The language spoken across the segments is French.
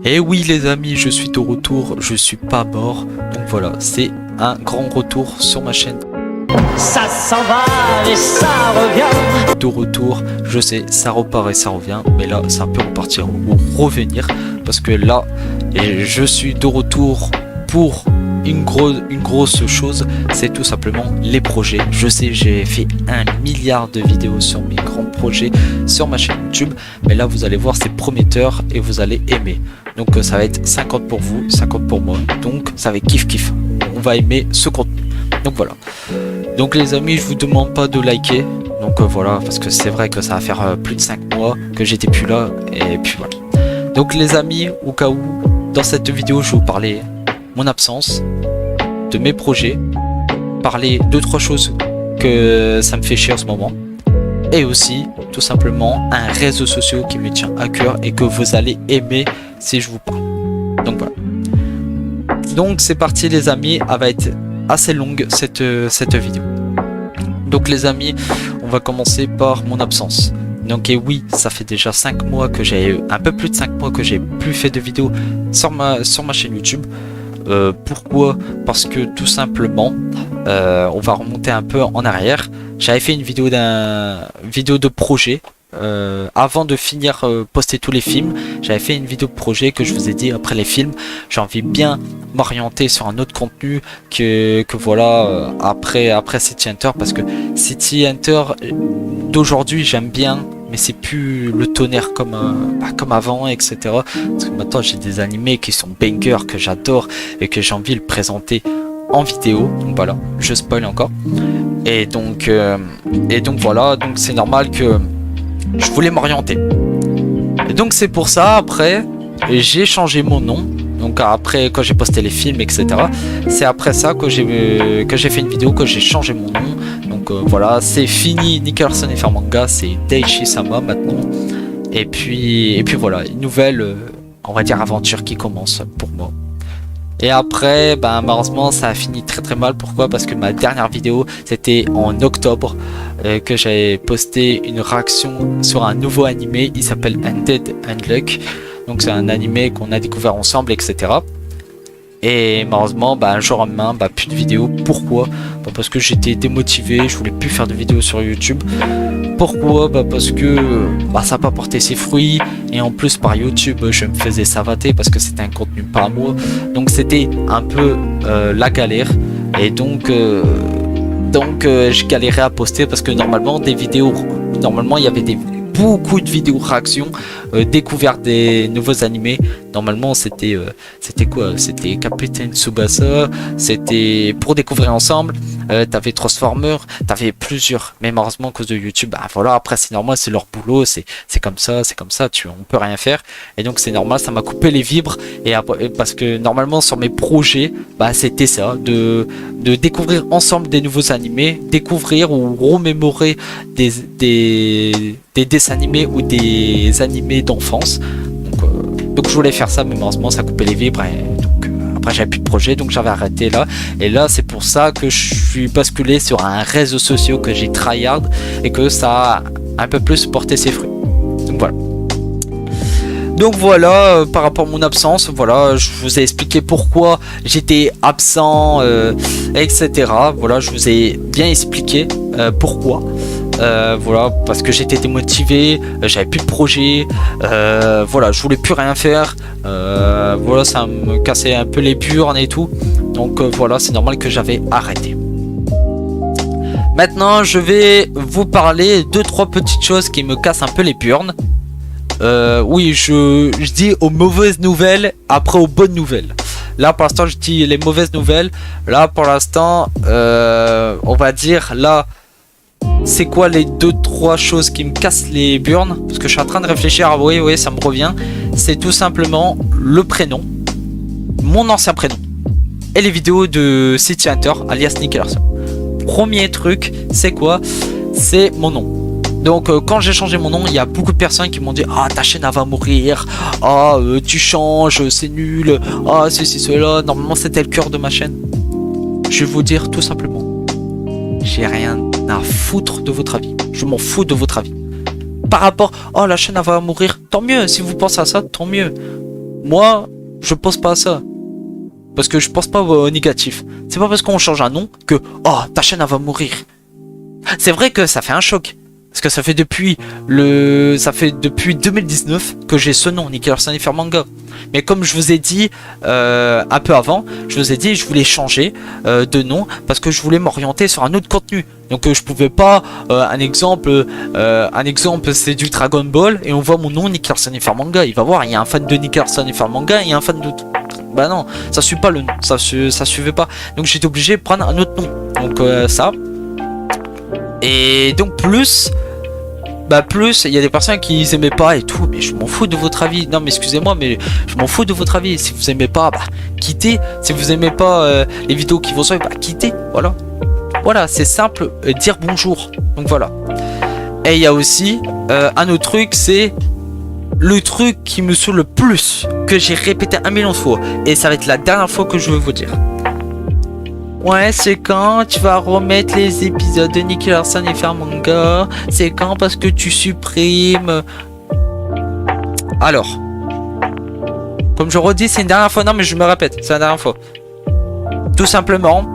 Et oui les amis, je suis de retour, je suis pas mort. Donc voilà, c'est un grand retour sur ma chaîne. Ça s'en va et ça revient. De retour, je sais, ça repart et ça revient. Mais là, ça peut repartir ou revenir. Parce que là, et je suis de retour pour une grosse chose. C'est tout simplement les projets. Je sais, j'ai fait 1 milliard de vidéos sur mes grands projets sur ma chaîne YouTube. Mais là, vous allez voir, c'est prometteur et vous allez aimer. Donc ça va être 50 pour vous, 50 pour moi. Donc ça va être kiff. On va aimer ce contenu. Donc voilà. Donc les amis, je vous demande pas de liker. Donc voilà, parce que c'est vrai que ça va faire plus de 5 mois que j'étais plus là. Et puis voilà. Donc les amis, au cas où, dans cette vidéo, je vais vous parler mon absence, de mes projets, parler de 3 choses que ça me fait chier en ce moment. Et aussi, tout simplement, un réseau social qui me tient à cœur et que vous allez aimer si je vous parle. Donc voilà. Donc c'est parti les amis, elle va être assez longue cette vidéo. Donc les amis, on va commencer par mon absence. Donc et oui, ça fait déjà 5 mois que j'ai, un peu plus de 5 mois que j'ai plus fait de vidéos sur ma chaîne YouTube. Pourquoi? Parce que tout simplement, on va remonter un peu en arrière. J'avais fait une vidéo de projet. Avant de finir poster tous les films, j'avais fait une vidéo de projet que je vous ai dit après les films. J'ai envie bien m'orienter sur un autre contenu que voilà après City Hunter, parce que City Hunter d'aujourd'hui j'aime bien, mais c'est plus le tonnerre comme avant, etc. Parce que maintenant j'ai des animés qui sont bangers, que j'adore et que j'ai envie de le présenter en vidéo. Donc voilà, je spoil encore. Et donc voilà, donc c'est normal que je voulais m'orienter. Et donc c'est pour ça, après, j'ai changé mon nom. Donc après, quand j'ai posté les films, etc. C'est après ça que j'ai fait une vidéo, que j'ai changé mon nom. Donc voilà, c'est fini Nickelerson et Manga, c'est Daichi Sama maintenant. Et puis voilà, une nouvelle, on va dire, aventure qui commence pour moi. Et après, ben, malheureusement, ça a fini très mal. Pourquoi? Parce que ma dernière vidéo, c'était en octobre, que j'avais posté une réaction sur un nouveau animé. Il s'appelle Undead Unluck. Donc c'est un animé qu'on a découvert ensemble, etc. Et malheureusement, bah, un jour en main, bah, plus de vidéos. Pourquoi? Bah, parce que j'étais démotivé, je voulais plus faire de vidéos sur YouTube. Pourquoi? Bah, parce que bah, ça n'a pas porté ses fruits. Et en plus par YouTube, je me faisais savater parce que c'était un contenu pas à moi. Donc c'était un peu la galère. Et donc je galérais à poster parce que normalement des vidéos, normalement il y avait beaucoup de vidéos réactions, découverte des nouveaux animés. Normalement c'était quoi? C'était Captain Tsubasa, c'était pour découvrir ensemble. T'avais Transformer, t'avais plusieurs, mais malheureusement à cause de YouTube, bah voilà, après c'est normal, c'est leur boulot, c'est comme ça, on peut rien faire. Et donc c'est normal, ça m'a coupé les vibres. Et après, parce que normalement sur mes projets, bah c'était ça, de découvrir ensemble des nouveaux animés, découvrir ou remémorer des dessins animés ou des animés d'enfance. Donc je voulais faire ça, mais malheureusement ça coupait les vibres. Et donc après j'avais plus de projet, donc j'avais arrêté là. Et là c'est pour ça que je suis basculé sur un réseau social que j'ai tryhard et que ça a un peu plus porté ses fruits. Donc voilà, par rapport à mon absence, voilà, je vous ai expliqué pourquoi j'étais absent, etc. Voilà, je vous ai bien expliqué pourquoi. Voilà, parce que j'étais démotivé, j'avais plus de projet, voilà, je voulais plus rien faire, voilà, ça me cassait un peu les burnes et tout. Donc voilà, c'est normal que j'avais arrêté. Maintenant, je vais vous parler de 3 petites choses qui me cassent un peu les burnes. Oui, je dis aux mauvaises nouvelles après aux bonnes nouvelles. Là pour l'instant je dis les mauvaises nouvelles. Là pour l'instant on va dire là c'est quoi les 2-3 choses qui me cassent les burnes. Parce que je suis en train de réfléchir. Ah, oui ça me revient. C'est tout simplement le prénom, mon ancien prénom, et les vidéos de City Hunter alias Nickelerson. Premier truc, c'est quoi? C'est mon nom. Donc quand j'ai changé mon nom, il y a beaucoup de personnes qui m'ont dit: ah, ta chaîne elle va mourir, ah tu changes, c'est nul, ah ceci cela. Normalement c'était le cœur de ma chaîne. Je vais vous dire tout simplement, j'ai rien à foutre de votre avis. Je m'en fous de votre avis. Par rapport, oh la chaîne elle va mourir, tant mieux. Si vous pensez à ça, tant mieux. moi, je pense pas à ça. Parce que je pense pas au négatif. C'est pas parce qu'on change un nom que, oh, ta chaîne, elle va mourir. C'est vrai que ça fait un choc. Parce que ça fait depuis 2019 que j'ai ce nom, Nicky Larson FR Manga. Mais comme je vous ai dit un peu avant, je vous ai dit je voulais changer de nom parce que je voulais m'orienter sur un autre contenu. Donc je pouvais pas, un exemple c'est du Dragon Ball et on voit mon nom Nicky Larson FR Manga. Il va voir, il y a un fan de Nicky Larson FR Manga et un fan de... Bah non, ça suit pas le nom, ça suivait pas. Donc j'étais obligé de prendre un autre nom. Donc ça. Et donc plus il y a des personnes qui aimaient pas et tout, mais je m'en fous de votre avis. Non mais excusez-moi, mais je m'en fous de votre avis. Si vous aimez pas, bah quittez. Si vous aimez pas les vidéos qui vont suivre, bah quittez. Voilà, c'est simple, dire bonjour. Donc voilà. Et il y a aussi un autre truc, c'est le truc qui me saoule le plus, que j'ai répété 1 million de fois, et ça va être la dernière fois que je vais vous dire. Ouais, c'est quand tu vas remettre les épisodes de Nicky Larson FR Manga? C'est quand parce que tu supprimes? Alors, comme je redis, c'est une dernière fois. Non, mais je me répète, c'est la dernière fois. Tout simplement,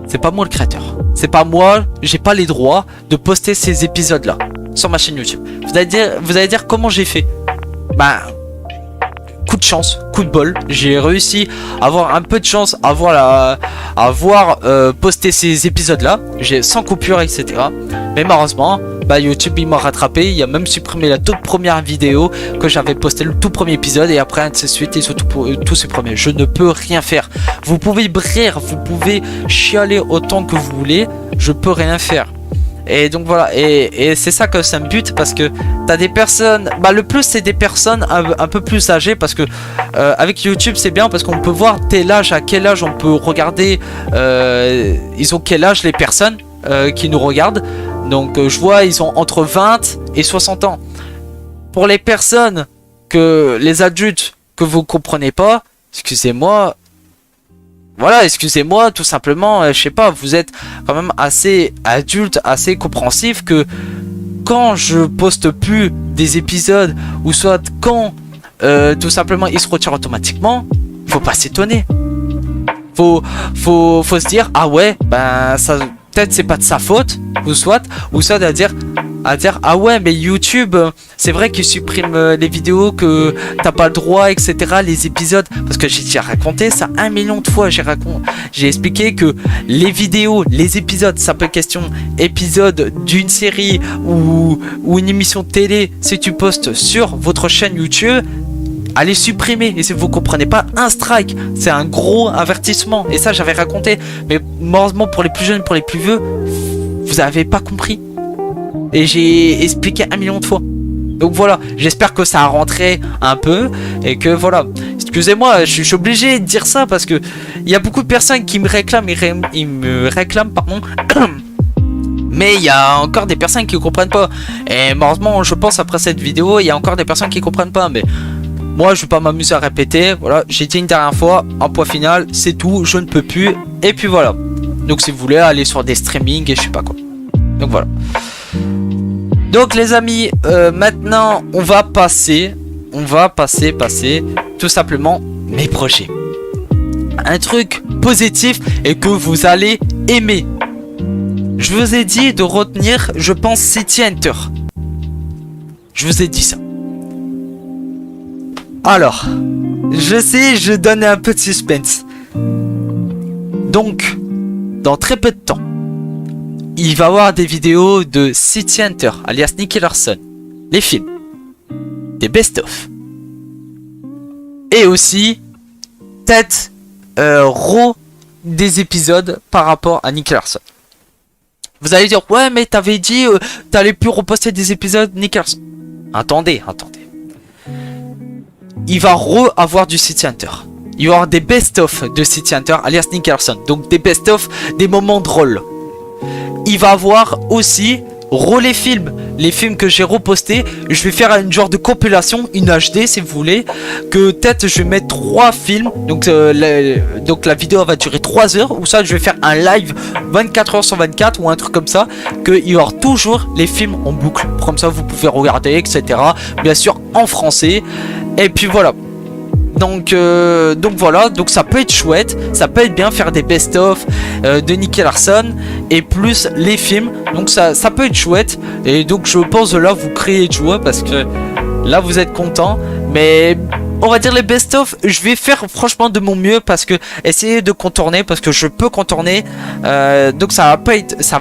c'est pas moi le créateur. C'est pas moi, j'ai pas les droits de poster ces épisodes-là sur ma chaîne YouTube. Vous allez dire comment j'ai fait? Bah, coup de chance, coup de bol, j'ai réussi à avoir un peu de chance à avoir posté ces épisodes là, j'ai sans coupure etc. Mais malheureusement, bah YouTube il m'a rattrapé, il a même supprimé la toute première vidéo que j'avais posté, le tout premier épisode, et après ainsi de suite et surtout pour tous ces premiers. Je ne peux rien faire. Vous pouvez briller, vous pouvez chialer autant que vous voulez, je peux rien faire. Et donc voilà, et c'est ça que ça me bute, parce que t'as des personnes, bah le plus c'est des personnes un peu plus âgées, parce que avec YouTube c'est bien parce qu'on peut voir tel âge, à quel âge on peut regarder, ils ont quel âge les personnes qui nous regardent. Donc je vois ils ont entre 20 et 60 ans. Pour les personnes les adultes que vous comprenez pas, excusez-moi. Voilà, excusez-moi, tout simplement, je sais pas, vous êtes quand même assez adulte, assez compréhensif que quand je poste plus des épisodes, ou soit quand tout simplement ils se retirent automatiquement, faut pas s'étonner. Faut se dire, ah ouais, ben ça peut-être c'est pas de sa faute, ou soit à dire ah ouais mais YouTube c'est vrai qu'il supprime les vidéos que t'as pas le droit etc, les épisodes, parce que j'ai déjà raconté ça 1 million de fois, j'ai expliqué que les vidéos, les épisodes, ça peut être question épisode d'une série ou une émission de télé, si tu postes sur votre chaîne YouTube, allez supprimer, et si vous comprenez pas, un strike, c'est un gros avertissement, et ça j'avais raconté, mais malheureusement pour les plus jeunes, pour les plus vieux, vous avez pas compris. Et j'ai expliqué 1 million de fois. Donc voilà, j'espère que ça a rentré un peu. Et que voilà, excusez-moi, je suis obligé de dire ça parce que il y a beaucoup de personnes qui me réclament, pardon. Mais il y a encore des personnes qui comprennent pas. Et malheureusement, je pense après cette vidéo, il y a encore des personnes qui comprennent pas. Mais moi, je vais pas m'amuser à répéter. Voilà, j'ai dit une dernière fois, un point final, c'est tout, je ne peux plus. Et puis voilà. Donc si vous voulez aller sur des streamings et je sais pas quoi. Donc voilà. Donc les amis, maintenant on va passer tout simplement mes projets. Un truc positif et que vous allez aimer. Je vous ai dit de retenir, je pense, City Hunter. Je vous ai dit ça. Alors, je sais, je donne un peu de suspense. Donc, dans très peu de temps, il va y avoir des vidéos de City Hunter, alias Nicky Larson, les films, des best-of, et aussi peut-être des épisodes par rapport à Nicky Larson. Vous allez dire, ouais mais t'avais dit t'allais plus reposter des épisodes Nicky Larson. Attendez. Il va avoir du City Hunter. Il va y avoir des best-of de City Hunter, alias Nicky Larson. Donc des best-of, des moments drôles. Il va avoir aussi les films que j'ai repostés. Je vais faire une genre de compilation, une HD si vous voulez, que peut-être je vais mettre 3 films. Donc la vidéo va durer 3 heures, ou ça je vais faire un live 24 heures sur 24 ou un truc comme ça, qu'il y aura toujours les films en boucle, comme ça vous pouvez regarder etc, bien sûr en français. Et puis voilà. Donc voilà, donc ça peut être chouette, ça peut être bien faire des best-of de Nicky Larson et plus les films. Donc ça peut être chouette. Et donc je pense là vous créez de joie parce que là vous êtes content. Mais on va dire les best-of, je vais faire franchement de mon mieux parce que essayer de contourner parce que je peux contourner. Donc ça va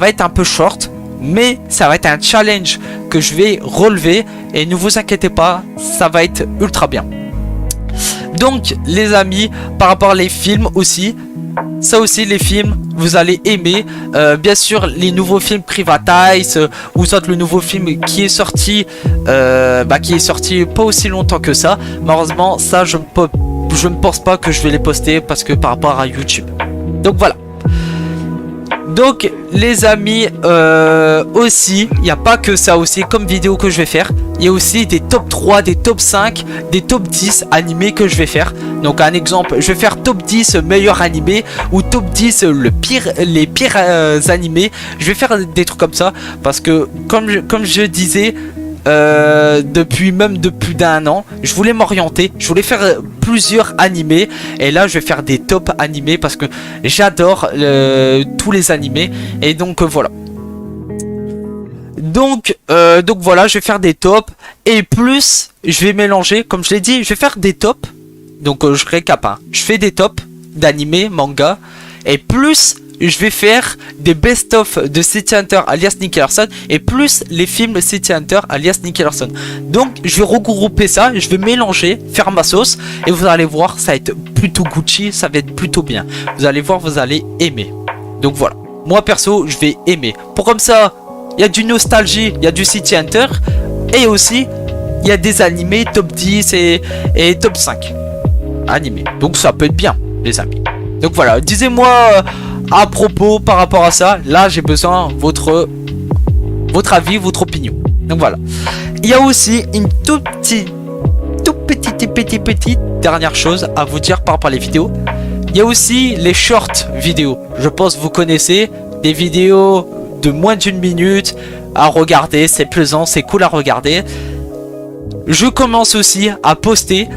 être un peu short. Mais ça va être un challenge que je vais relever. Et ne vous inquiétez pas, ça va être ultra bien. Donc les amis, par rapport à les films aussi, ça aussi les films vous allez aimer. Bien sûr les nouveaux films Privatize ou soit le nouveau film qui est sorti pas aussi longtemps que ça. Malheureusement ça je ne pense pas que je vais les poster parce que par rapport à YouTube. Donc voilà. Donc les amis, aussi, il n'y a pas que ça aussi comme vidéo que je vais faire. Il y a aussi des top 3, des top 5, des top 10 animés que je vais faire. Donc un exemple, je vais faire top 10 meilleurs animés ou top 10 les pires animés. Je vais faire des trucs comme ça parce que comme je disais, depuis d'un an, je voulais m'orienter, je voulais faire plusieurs animés et là je vais faire des top animés parce que j'adore tous les animés et donc voilà. Donc voilà, je vais faire des tops et plus je vais mélanger, comme je l'ai dit, je vais faire des tops. Donc je récap, hein. Je fais des tops d'animés, manga et plus je vais faire des best-of de City Hunter alias Nicky Larson et plus les films City Hunter alias Nicky Larson. Donc je vais regrouper ça, je vais mélanger, faire ma sauce et vous allez voir, ça va être plutôt Gucci, ça va être plutôt bien. Vous allez voir, vous allez aimer. Donc voilà, moi perso, je vais aimer. Pour comme ça, il y a du nostalgie, il y a du City Hunter et aussi il y a des animés top 10 et top 5 animés. Donc ça peut être bien les amis. Donc voilà, disez-moi à propos par rapport à ça. Là j'ai besoin de votre avis, votre opinion. Donc voilà. Il y a aussi une toute petite dernière chose à vous dire par rapport à les vidéos. Il y a aussi les short vidéos. Je pense que vous connaissez des vidéos de moins d'une minute à regarder. C'est plaisant, c'est cool à regarder. Je commence aussi à poster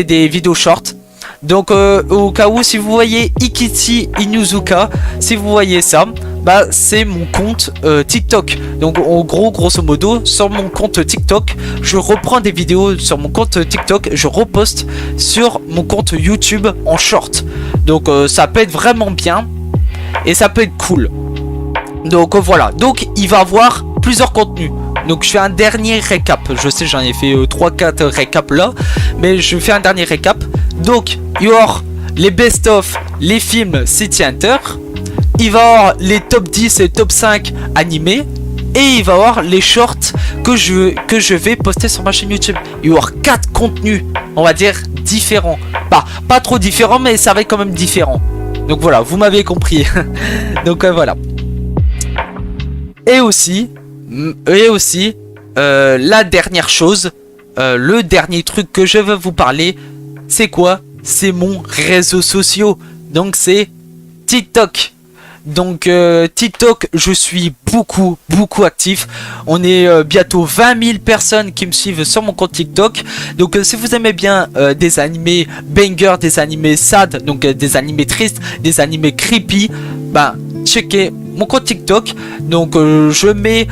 des vidéos short. Donc au cas où, si vous voyez Ikichi Inuzuka, si vous voyez ça, bah c'est mon compte TikTok. Donc en gros, grosso modo, sur mon compte TikTok, je reprends des vidéos sur mon compte TikTok, je reposte sur mon compte YouTube en short. Donc ça peut être vraiment bien et ça peut être cool. Donc voilà, donc il va avoir plusieurs contenus. Donc je fais un dernier récap. Je sais, j'en ai fait 3-4 récaps là, mais je fais un dernier récap. Donc il va y avoir les best-of, les films City Hunter. Il va y avoir les top 10 et top 5 animés. Et il va y avoir les shorts que je vais poster sur ma chaîne YouTube. Il va y avoir 4 contenus, on va dire, différents. Pas trop différents, mais ça va être quand même différent. Donc voilà, vous m'avez compris. Donc voilà. Et aussi la dernière chose, le dernier truc que je veux vous parler, c'est quoi? C'est mon réseau social. Donc c'est TikTok. Donc TikTok, je suis beaucoup actif. On est bientôt 20 000 personnes qui me suivent sur mon compte TikTok. Donc si vous aimez bien des animés banger, des animés sad, donc des animés tristes, des animés creepy, bah checkez mon compte TikTok. Donc je mets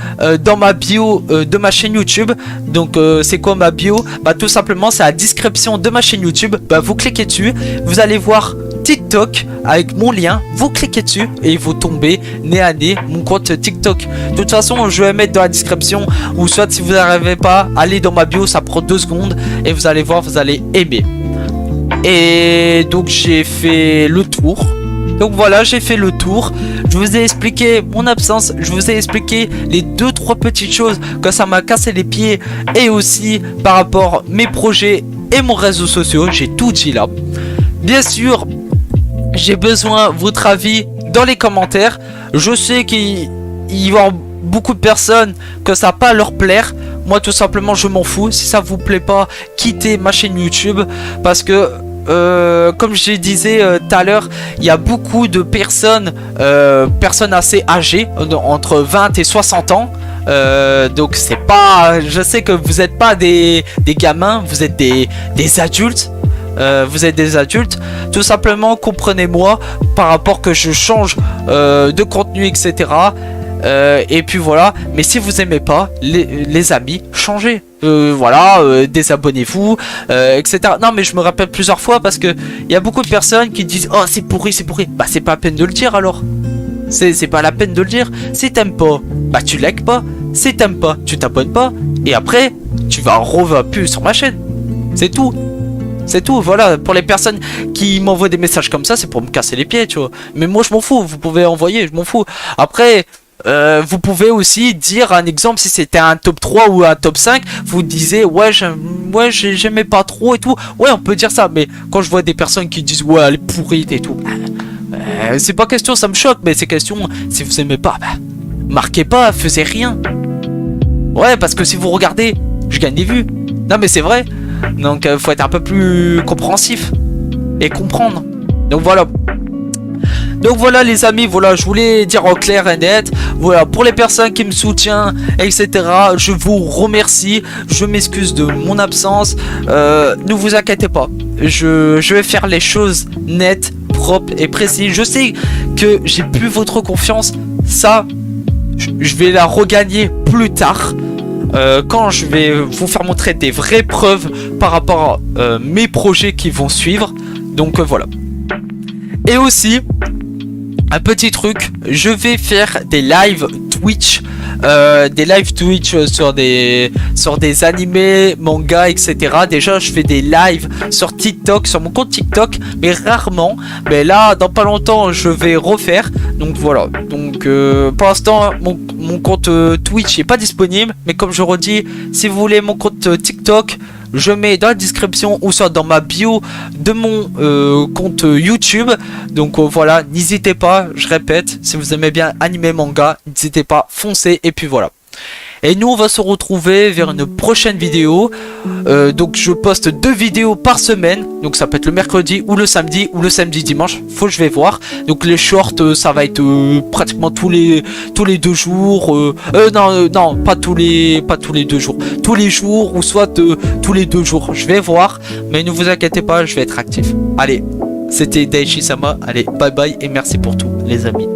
dans ma bio de ma chaîne YouTube. Donc c'est quoi ma bio? Bah tout simplement c'est la description de ma chaîne YouTube. Bah vous cliquez dessus, vous allez voir TikTok avec mon lien, vous cliquez dessus et vous tombez nez à nez mon compte TikTok. De toute façon je vais mettre dans la description, ou soit si vous n'arrivez pas, allez dans ma bio, ça prend 2 secondes et vous allez voir, vous allez aimer. Et donc j'ai fait le tour. Donc voilà, j'ai fait le tour. Je vous ai expliqué mon absence. Je vous ai expliqué les 2-3 petites choses que ça m'a cassé les pieds. Et aussi par rapport à mes projets et mon réseau social. J'ai tout dit là. Bien sûr, j'ai besoin de votre avis dans les commentaires. Je sais qu'il va y avoir beaucoup de personnes que ça va pas leur plaire. Moi tout simplement je m'en fous. Si ça vous plaît pas, quittez ma chaîne YouTube. Parce que comme je disais tout à l'heure, il y a beaucoup de personnes assez âgées, entre 20 et 60 ans. Donc c'est pas, je sais que vous êtes pas des gamins, vous êtes des adultes. Vous êtes des adultes, tout simplement comprenez-moi par rapport que je change de contenu, etc. Et puis voilà, mais si vous aimez pas, les amis, changez. Voilà, désabonnez-vous, etc. Non, mais je me rappelle plusieurs fois parce que il y a beaucoup de personnes qui disent oh c'est pourri, c'est pourri. Bah c'est pas la peine de le dire alors. C'est pas la peine de le dire. Si t'aimes pas, bah tu likes pas. Si t'aimes pas, tu t'abonnes pas. Et après, tu vas plus sur ma chaîne. C'est tout. C'est tout, voilà. Pour les personnes qui m'envoient des messages comme ça, c'est pour me casser les pieds, tu vois. Mais moi, je m'en fous. Vous pouvez envoyer, je m'en fous. Après, vous pouvez aussi dire un exemple, si c'était un top 3 ou un top 5, vous disiez, ouais, j'aimais pas trop et tout. Ouais, on peut dire ça. Mais quand je vois des personnes qui disent, ouais, elle est pourrite et tout. C'est pas question, ça me choque, mais c'est question, si vous aimez pas, bah, marquez pas, faisez rien. Ouais, parce que si vous regardez, je gagne des vues. Non, mais c'est vrai. Donc, faut être un peu plus compréhensif et comprendre. Donc voilà. Donc voilà les amis, voilà, je voulais dire en clair et net. Voilà, pour les personnes qui me soutiennent, etc. Je vous remercie. Je m'excuse de mon absence. Ne vous inquiétez pas. Je vais faire les choses nettes, propres et précises. Je sais que j'ai plus votre confiance. Ça, je vais la regagner plus tard. Quand je vais vous faire montrer des vraies preuves par rapport à mes projets qui vont suivre. Donc voilà. Et aussi, un petit truc, je vais faire des live Twitch. Sur des animés, mangas, etc. Déjà, je fais des lives sur TikTok, sur mon compte TikTok, mais rarement. Mais là, dans pas longtemps, je vais refaire. Donc voilà. Donc pour l'instant, mon compte Twitch n'est pas disponible. Mais comme je redis, si vous voulez mon compte TikTok, je mets dans la description ou soit dans ma bio de mon compte YouTube. Donc voilà, n'hésitez pas, je répète, si vous aimez bien animé manga, n'hésitez pas, foncez et puis voilà. Et nous on va se retrouver vers une prochaine vidéo. Donc je poste 2 vidéos par semaine. Donc ça peut être le mercredi ou le samedi dimanche. Faut que je vais voir. Donc les shorts ça va être pratiquement tous les 2 jours. Non, pas tous les 2 jours. Tous les jours ou soit tous les 2 jours. Je vais voir. Mais ne vous inquiétez pas, je vais être actif. Allez, c'était Daichi Sama. Allez, bye bye et merci pour tout les amis.